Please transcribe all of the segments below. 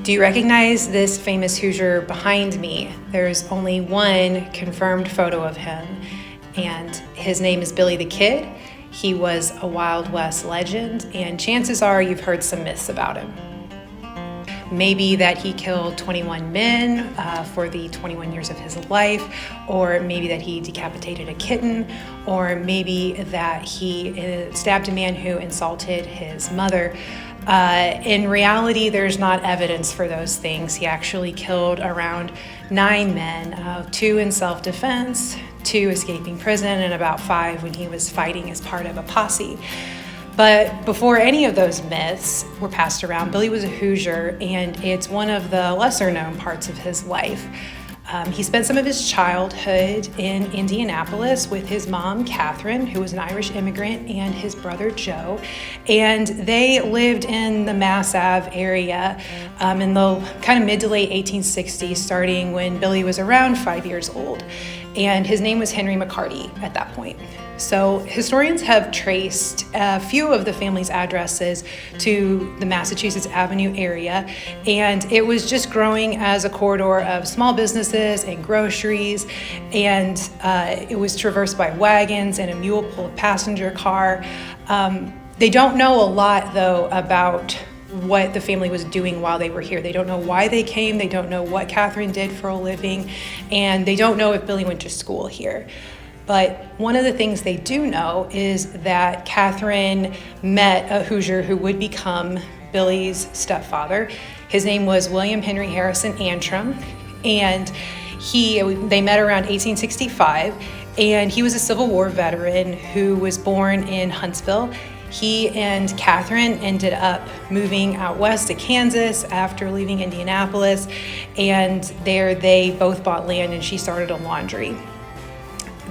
Do you recognize this famous Hoosier behind me? There's only one confirmed photo of him, and his name is Billy the Kid. He was a Wild West legend, and chances are you've heard some myths about him. Maybe that he killed 21 men for the 21 years of his life, or maybe that he decapitated a kitten, or maybe that he stabbed a man who insulted his mother. In reality, there's not evidence for those things. He actually killed around 9 men, 2 in self-defense, 2 escaping prison, and about 5 when he was fighting as part of a posse. But before any of those myths were passed around, Billy was a Hoosier, and it's one of the lesser known parts of his life. He spent some of his childhood in Indianapolis with his mom, Catherine, who was an Irish immigrant, and his brother, Joe. And they lived in the Mass Ave area in the kind of mid to late 1860s, starting when Billy was around 5 years old. And his name was Henry McCarty at that point. So historians have traced a few of the family's addresses to the Massachusetts Avenue area, and it was just growing as a corridor of small businesses and groceries, and it was traversed by wagons and a mule-pulled passenger car. They don't know a lot, though, about what the family was doing while they were here. They don't know why they came, they don't know what Catherine did for a living, and they don't know if Billy went to school here. But one of the things they do know is that Catherine met a Hoosier who would become Billy's stepfather. His name was William Henry Harrison Antrim, and they met around 1865, and he was a Civil War veteran who was born in Huntsville. He and Catherine ended up moving out west to Kansas after leaving Indianapolis, and there they both bought land and she started a laundry.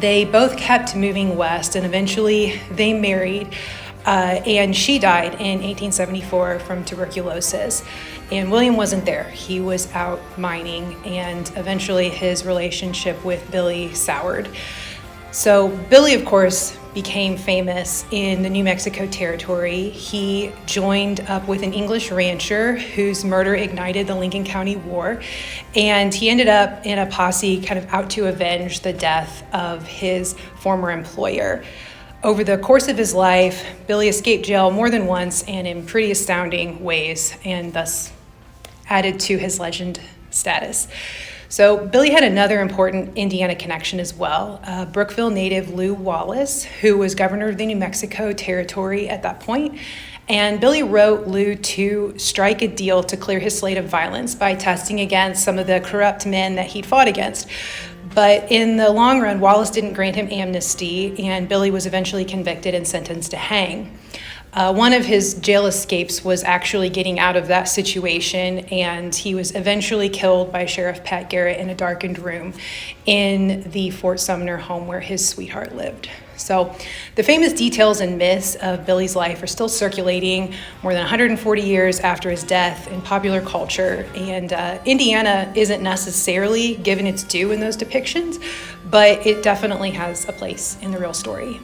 They both kept moving west, and eventually they married, and she died in 1874 from tuberculosis. And William wasn't there. He was out mining, and eventually his relationship with Billy soured. So Billy, of course, became famous in the New Mexico Territory. He joined up with an English rancher whose murder ignited the Lincoln County War, and he ended up in a posse kind of out to avenge the death of his former employer. Over the course of his life, Billy escaped jail more than once and in pretty astounding ways, and thus added to his legend status. So Billy had another important Indiana connection as well. Brookville native Lew Wallace, who was governor of the New Mexico Territory at that point. And Billy wrote Lew to strike a deal to clear his slate of violence by testing against some of the corrupt men that he'd fought against. But in the long run, Wallace didn't grant him amnesty, and Billy was eventually convicted and sentenced to hang. One of his jail escapes was actually getting out of that situation, and he was eventually killed by Sheriff Pat Garrett in a darkened room in the Fort Sumner home where his sweetheart lived. So the famous details and myths of Billy's life are still circulating more than 140 years after his death in popular culture, and Indiana isn't necessarily given its due in those depictions, but it definitely has a place in the real story.